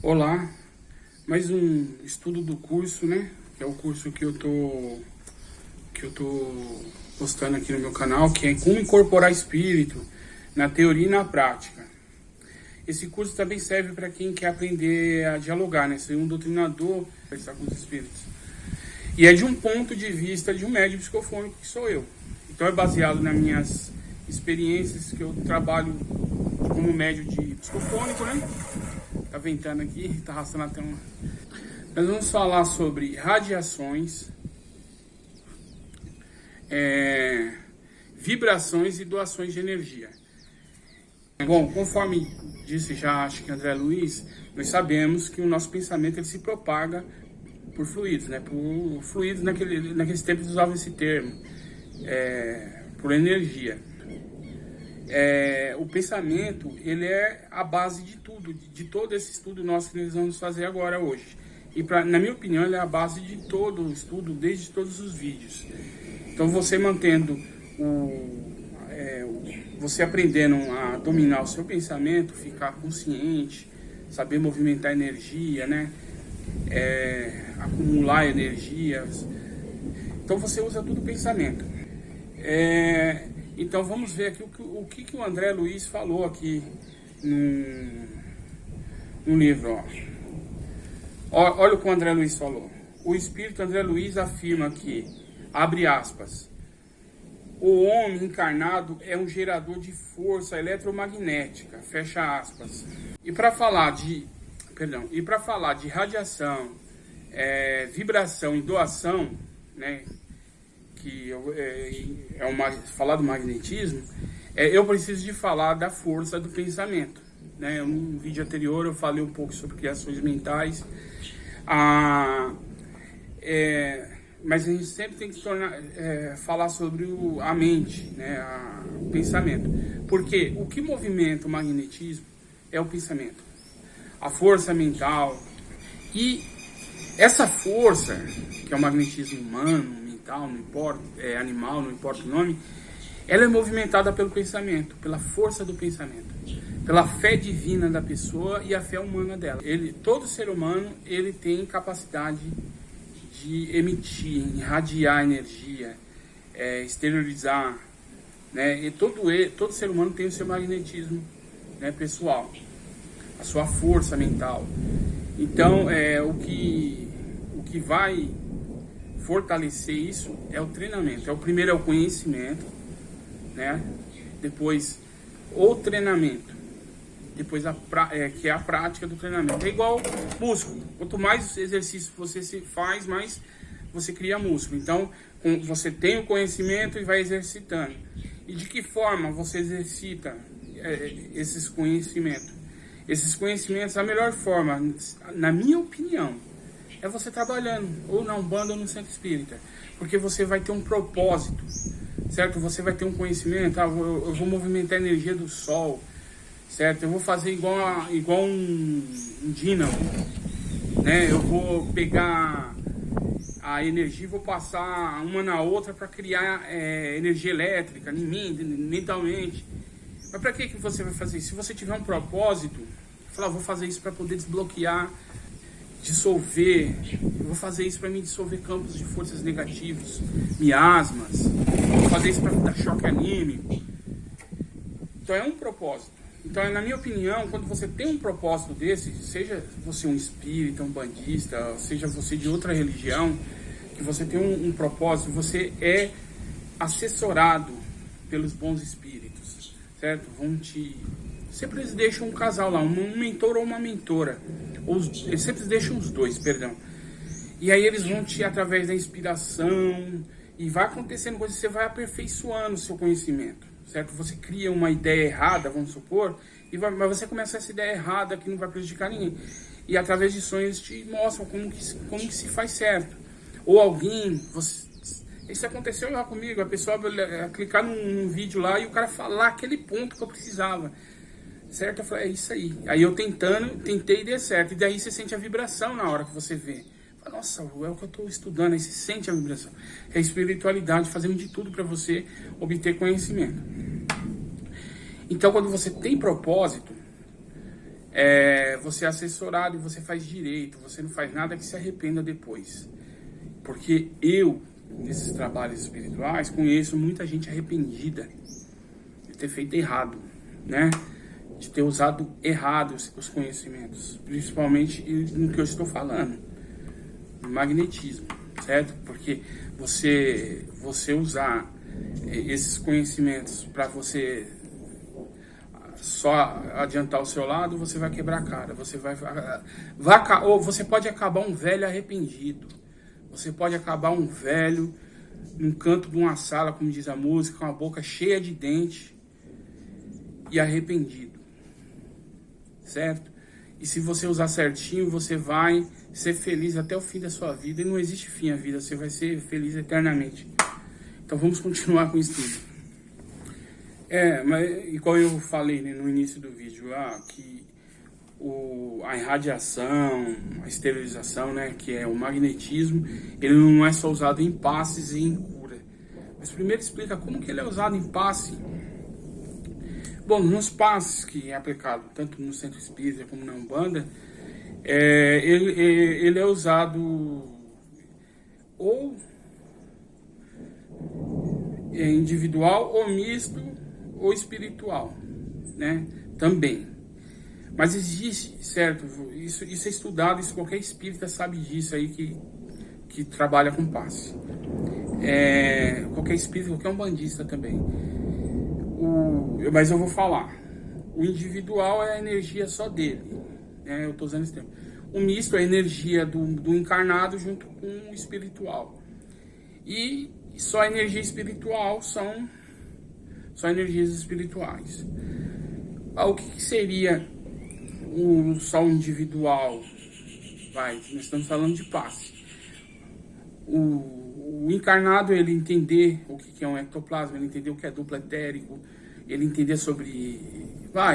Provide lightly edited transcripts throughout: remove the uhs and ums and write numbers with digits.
Olá, mais um estudo do curso, né? Que é o curso que eu tô postando aqui no meu canal, que é como incorporar espírito na teoria e na prática. Esse curso também serve para quem quer aprender a dialogar, né? Ser um doutrinador, conversar com os espíritos. E é de um ponto de vista de um médium psicofônico que sou eu. Então é baseado nas minhas experiências que eu trabalho como médium de psicofônico, né? Tá ventando aqui, tá arrastando até uma... Nós vamos falar sobre radiações, vibrações e doações de energia. Bom, conforme disse já, acho que André Luiz, nós sabemos que o nosso pensamento ele se propaga por fluidos, né? Por fluidos, naqueles tempos usavam esse termo, por energia. O pensamento, ele é a base de tudo, de todo esse estudo nosso que nós vamos fazer agora, hoje. E, na minha opinião, ele é a base de todo o estudo, desde todos os vídeos. Então, você mantendo você aprendendo a dominar o seu pensamento, ficar consciente, saber movimentar energia, né? Acumular energias. Então, você usa tudo pensamento. Então vamos ver aqui o que o André Luiz falou aqui no livro. Olha o que o André Luiz falou. O espírito André Luiz afirma que, abre aspas, o homem encarnado é um gerador de força eletromagnética, fecha aspas. E para falar de radiação, vibração e doação, né? Que falar do magnetismo, eu preciso de falar da força do pensamento, né? No vídeo anterior eu falei um pouco sobre criações mentais, mas a gente sempre tem que falar sobre a mente, né? O pensamento, porque o que movimenta o magnetismo é o pensamento, a força mental, e essa força, que é o magnetismo humano, não importa, animal, não importa o nome, ela é movimentada pelo pensamento, pela força do pensamento, pela fé divina da pessoa e a fé humana dela. Todo ser humano, ele tem capacidade de emitir, irradiar energia, exteriorizar, né? E todo ser humano tem o seu magnetismo, né, pessoal, a sua força mental. Então, o que vai fortalecer isso é o treinamento. O primeiro é o conhecimento, né? Depois o treinamento, depois que é a prática do treinamento. É igual músculo. Quanto mais exercício você se faz, mais você cria músculo. Então, você tem o conhecimento e vai exercitando. E de que forma você exercita esses conhecimentos? Esses conhecimentos, a melhor forma, na minha opinião, é você trabalhando, ou na Umbanda ou no Centro Espírita, porque você vai ter um propósito, certo? Você vai ter um conhecimento, eu vou movimentar a energia do Sol, certo? Eu vou fazer igual um dínamo, né? Eu vou pegar a energia e vou passar uma na outra para criar energia elétrica em mim, mentalmente. Mas para que você vai fazer isso? Se você tiver um propósito, falar, vou fazer isso para poder desbloquear, dissolver, eu vou fazer isso para mim dissolver campos de forças negativos, miasmas, vou fazer isso para dar choque anímico. Então é um propósito. Então, na minha opinião, quando você tem um propósito desse, seja você um espírita, um bandista, seja você de outra religião, que você tem um propósito, você é assessorado pelos bons espíritos, certo? Sempre eles deixam um casal lá, um mentor ou uma mentora. Eles sempre deixam os dois, perdão. E aí eles vão através da inspiração, e vai acontecendo coisas, você vai aperfeiçoando o seu conhecimento, certo? Você cria uma ideia errada, vamos supor, mas você começa essa ideia errada que não vai prejudicar ninguém. E através de sonhos te mostram como que se faz certo. Ou alguém, isso aconteceu lá comigo, a pessoa clicar num vídeo lá e o cara falar aquele ponto que eu precisava. Certo? Eu falei, é isso aí. Aí eu tentei e deu certo. E daí você sente a vibração na hora que você vê. Fala, nossa, é o que eu estou estudando. Aí você sente a vibração. É a espiritualidade fazendo de tudo para você obter conhecimento. Então, quando você tem propósito, você é assessorado e você faz direito, você não faz nada que se arrependa depois. Porque eu, nesses trabalhos espirituais, conheço muita gente arrependida de ter feito errado, né? De ter usado errado os conhecimentos, principalmente no que eu estou falando, no magnetismo, certo? Porque você usar esses conhecimentos para você só adiantar o seu lado, você vai quebrar a cara, ou você pode acabar um velho arrependido, você pode acabar um velho num canto de uma sala, como diz a música, com a boca cheia de dente e arrependido, certo? E se você usar certinho, você vai ser feliz até o fim da sua vida, e não existe fim à vida, você vai ser feliz eternamente. Então vamos continuar com o estudo. Mas igual eu falei, né, no início do vídeo, que a irradiação, a esterilização, né, que é o magnetismo, ele não é só usado em passes e em cura. Mas primeiro explica como que ele é usado em passe. Bom, nos passes que é aplicado tanto no centro espírita como na Umbanda, ele é usado ou individual ou misto ou espiritual, né? Também. Mas existe, certo? Isso é estudado, isso qualquer espírita sabe disso aí que trabalha com passe. Qualquer espírita, qualquer umbandista também. Mas eu vou falar. O individual é a energia só dele, né? Eu estou usando esse termo. O misto é a energia do encarnado junto com o espiritual. E só a energia espiritual são energias espirituais. O que seria só o individual? Nós estamos falando de passe. O encarnado, ele entender o que é um ectoplasma, ele entender o que é duplo etérico, ele entender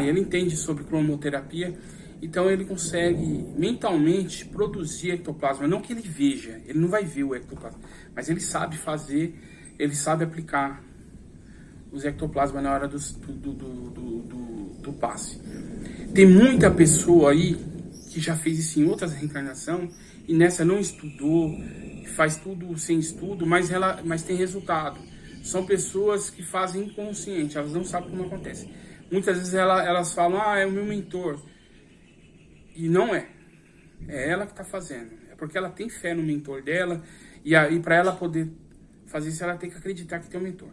ele entende sobre cromoterapia, então ele consegue mentalmente produzir ectoplasma, não que ele veja, ele não vai ver o ectoplasma, mas ele sabe fazer, ele sabe aplicar os ectoplasmas na hora do passe. Tem muita pessoa aí que já fez isso em outras reencarnações e nessa não estudou, faz tudo sem estudo, mas tem resultado. São pessoas que fazem inconsciente, elas não sabem como acontece. Muitas vezes elas falam, é o meu mentor. E não é. É ela que está fazendo. É porque ela tem fé no mentor dela e para ela poder fazer isso, ela tem que acreditar que tem um mentor.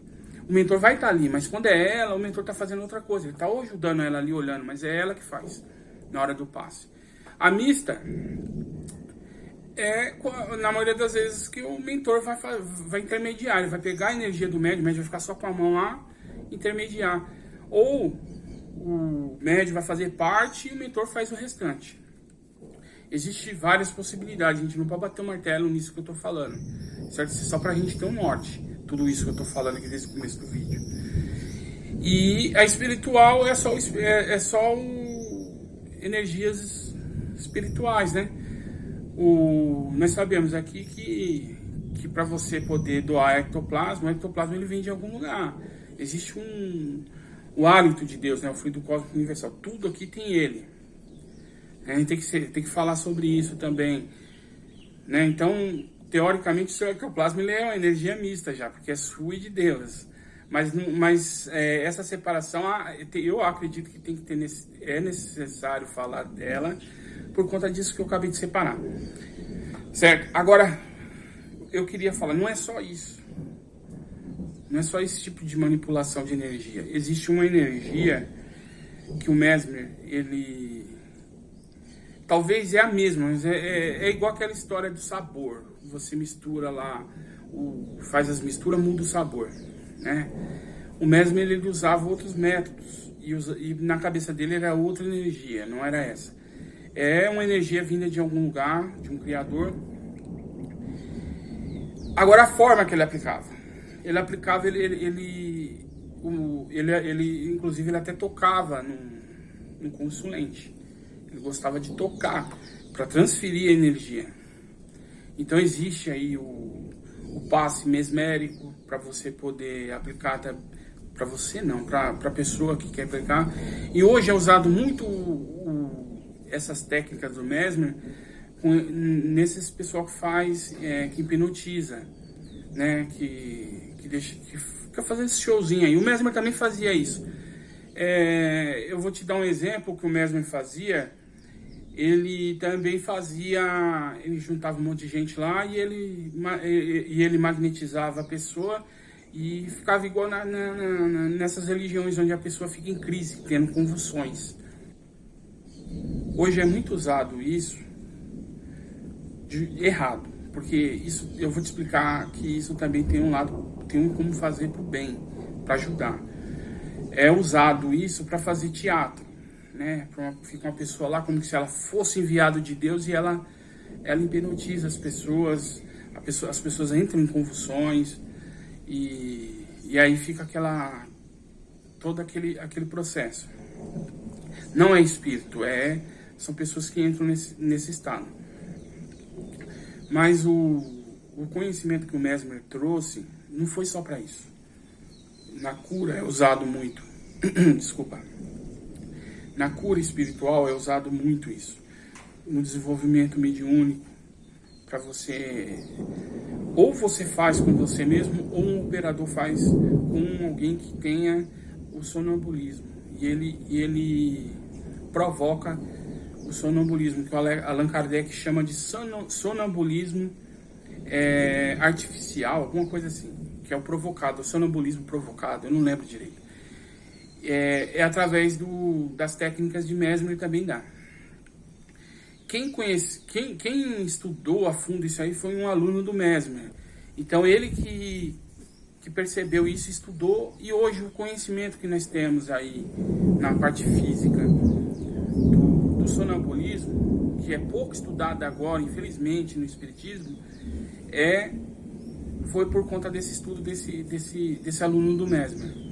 O mentor vai estar ali, mas quando é ela, o mentor está fazendo outra coisa. Ele está ajudando ela ali, olhando, mas é ela que faz na hora do passe. A mista na maioria das vezes, que o mentor vai intermediar. Ele vai pegar a energia do médium, o médium vai ficar só com a mão lá, intermediar. Ou o médium vai fazer parte e o mentor faz o restante. Existem várias possibilidades, a gente não pode bater o martelo nisso que eu estou falando, certo? Só para a gente ter um norte. Tudo isso que eu estou falando aqui desde o começo do vídeo. E a espiritual é só energias espirituais, né? Nós sabemos aqui que para você poder doar ectoplasma, o ectoplasma ele vem de algum lugar. Existe o hálito de Deus, né? O fluido cósmico universal. Tudo aqui tem ele. A gente tem que falar sobre isso também, né? Então, teoricamente, o seu ectoplasma ele é uma energia mista já, porque é sua e de Deus. Mas essa separação, eu acredito que tem que ter, é necessário falar dela por conta disso que eu acabei de separar. Certo? Agora, eu queria falar, não é só isso. Não é só esse tipo de manipulação de energia. Existe uma energia que o Mesmer, ele... Talvez é a mesma, mas é igual aquela história do sabor. Você mistura lá, faz as misturas, muda o sabor, né? O Mesmer, ele usava outros métodos e na cabeça dele era outra energia, não era essa. É uma energia vinda de algum lugar, de um criador. Agora, a forma que ele aplicava. Ele aplicava, inclusive, ele até tocava no consulente. Ele gostava de tocar para transferir a energia. Então existe aí o passe mesmérico para você poder aplicar, para você não, para a pessoa que quer aplicar. E hoje é usado muito essas técnicas do Mesmer nesses pessoal que faz, que hipnotiza, né? Que fica fazendo esse showzinho aí. O Mesmer também fazia isso. Eu vou te dar um exemplo que o Mesmer fazia. Ele também fazia, ele juntava um monte de gente lá e ele magnetizava a pessoa e ficava igual nessas religiões onde a pessoa fica em crise, tendo convulsões. Hoje é muito usado isso errado, porque isso eu vou te explicar que isso também tem um lado, tem como fazer para o bem, para ajudar. É usado isso para fazer teatro, né? Fica uma pessoa lá como se ela fosse enviada de Deus e ela hipnotiza as pessoas, as pessoas entram em convulsões e aí fica todo aquele processo. Não é espírito, são pessoas que entram nesse estado. Mas o conhecimento que o Mesmer trouxe não foi só para isso. Na cura é usado muito. Desculpa. Na cura espiritual é usado muito isso. No desenvolvimento mediúnico, para você... Ou você faz com você mesmo, ou um operador faz com alguém que tenha o sonambulismo. E ele provoca o sonambulismo, que o Allan Kardec chama de sonambulismo artificial, alguma coisa assim, que é o provocado, o sonambulismo provocado, eu não lembro direito. Através das técnicas de Mesmer também dá. Quem estudou a fundo isso aí foi um aluno do Mesmer. Então ele que percebeu isso, estudou, e hoje o conhecimento que nós temos aí na parte física do sonambulismo, que é pouco estudado agora, infelizmente, no espiritismo, foi por conta desse estudo desse aluno do Mesmer.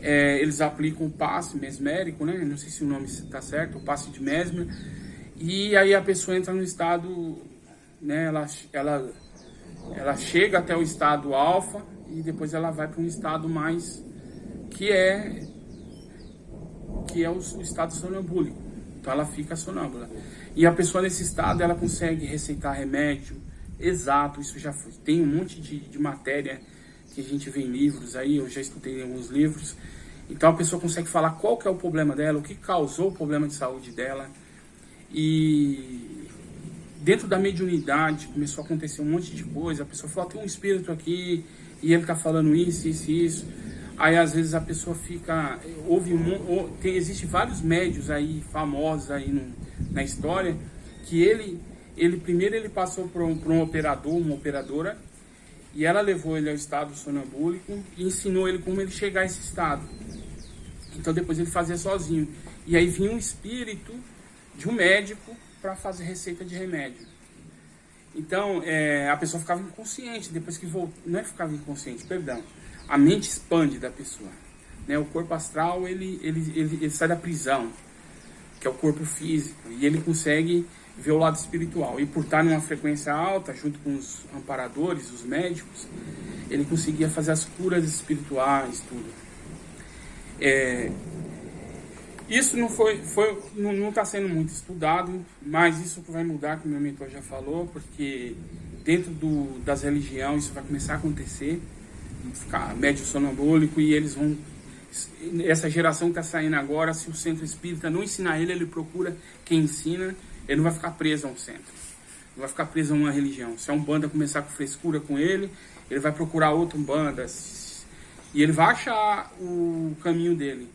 Eles aplicam o passe mesmérico, né? Não sei se o nome está certo, o passe de Mesmer, e aí a pessoa entra no estado, né? Ela chega até o estado alfa e depois ela vai para um estado mais que é o estado sonambúlico. Então ela fica sonâmbula. E a pessoa nesse estado ela consegue receitar remédio exato. Isso já foi. Tem um monte de matéria que a gente vê em livros aí. Eu já estudei em alguns livros. Então a pessoa consegue falar qual que é o problema dela, o que causou o problema de saúde dela. E dentro da mediunidade começou a acontecer um monte de coisa. A pessoa falou, tem um espírito aqui e ele está falando isso, isso e isso. Aí às vezes a pessoa fica... Existem vários médios aí, famosos aí na história, que ele primeiro passou por um operador, uma operadora, e ela levou ele ao estado sonambúlico e ensinou ele como ele chegar a esse estado. Então depois ele fazia sozinho. E aí vinha um espírito de um médico para fazer receita de remédio. Então a pessoa ficava inconsciente, depois que voltou... Não é que ficava inconsciente, perdão. A mente expande da pessoa, né? O corpo astral ele sai da prisão, que é o corpo físico, e ele consegue ver o lado espiritual. E por estar numa frequência alta, junto com os amparadores, os médicos, ele conseguia fazer as curas espirituais, tudo. Isso não está sendo muito estudado, mas isso vai mudar, como o meu mentor já falou, porque dentro das religiões isso vai começar a acontecer. Ficar médio sonambúlico, e eles vão... Essa geração que está saindo agora, se o centro espírita não ensinar ele procura quem ensina, ele não vai ficar preso a um centro, não vai ficar preso a uma religião. Se a Umbanda começar com frescura com ele vai procurar outra Umbanda, e ele vai achar o caminho dele.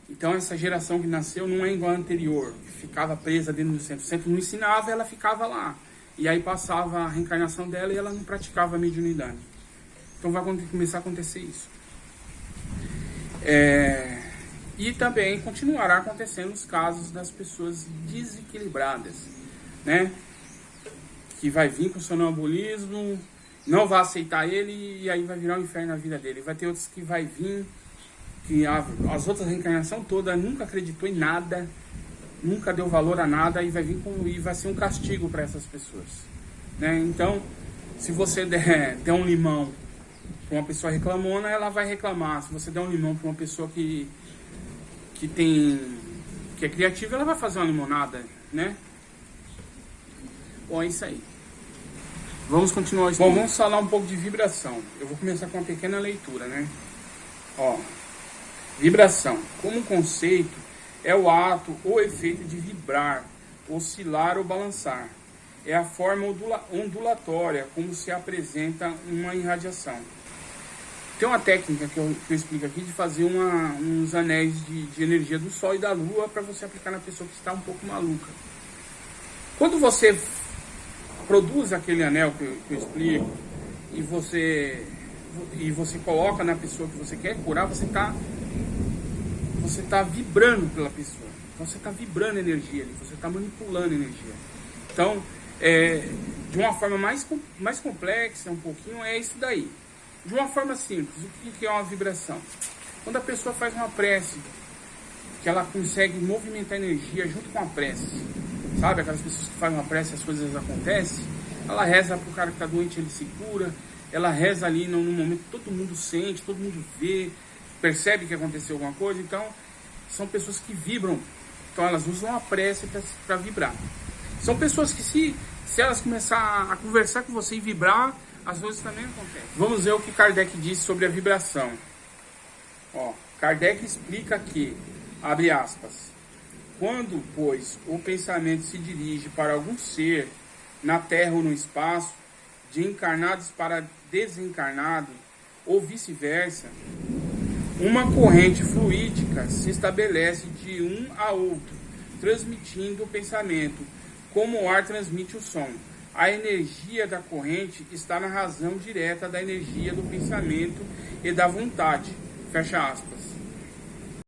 Então essa geração que nasceu não é igual a anterior, que ficava presa dentro do centro. O centro não ensinava, ela ficava lá, e aí passava a reencarnação dela e ela não praticava a mediunidade. Então vai começar a acontecer isso. E também continuará acontecendo os casos das pessoas desequilibradas, né? Que vai vir com o sonambulismo, não vai aceitar ele e aí vai virar um inferno na vida dele. Vai ter outros que vai vir, que as outras reencarnações todas nunca acreditou em nada, nunca deu valor a nada, e vai vir e vai ser um castigo para essas pessoas, né? Então, se você der um limão para uma pessoa reclamona, ela vai reclamar. Se você der um limão para uma pessoa que que é criativa, ela vai fazer uma limonada, né? Bom, é isso aí. Vamos continuar isso. Bom, vamos falar um pouco de vibração. Eu vou começar com uma pequena leitura, né? Ó, vibração, como conceito, é o ato ou efeito de vibrar, oscilar ou balançar. É a forma ondulatória como se apresenta uma irradiação. Tem uma técnica que eu explico aqui de fazer uns anéis de energia do Sol e da Lua para você aplicar na pessoa que está um pouco maluca. Quando você produz aquele anel que eu explico e você coloca na pessoa que você quer curar, você tá vibrando pela pessoa. Então você está vibrando energia ali, você está manipulando energia. Então, de uma forma mais complexa, um pouquinho, é isso daí. De uma forma simples, o que é uma vibração? Quando a pessoa faz uma prece, que ela consegue movimentar energia junto com a prece. Sabe, aquelas pessoas que fazem uma prece, as coisas acontecem. Ela reza para o cara que está doente, ele se cura. Ela reza ali num momento que todo mundo sente, todo mundo vê, percebe que aconteceu alguma coisa. Então, são pessoas que vibram. Então, elas usam a prece para vibrar. São pessoas que se elas começarem a conversar com você e vibrar, as coisas também acontecem. Vamos ver o que Kardec disse sobre a vibração. Ó, Kardec explica que, abre aspas, quando, pois, o pensamento se dirige para algum ser, na Terra ou no espaço, de encarnados para desencarnado, ou vice-versa, uma corrente fluídica se estabelece de um a outro, transmitindo o pensamento, como o ar transmite o som. A energia da corrente está na razão direta da energia do pensamento e da vontade. Fecha aspas.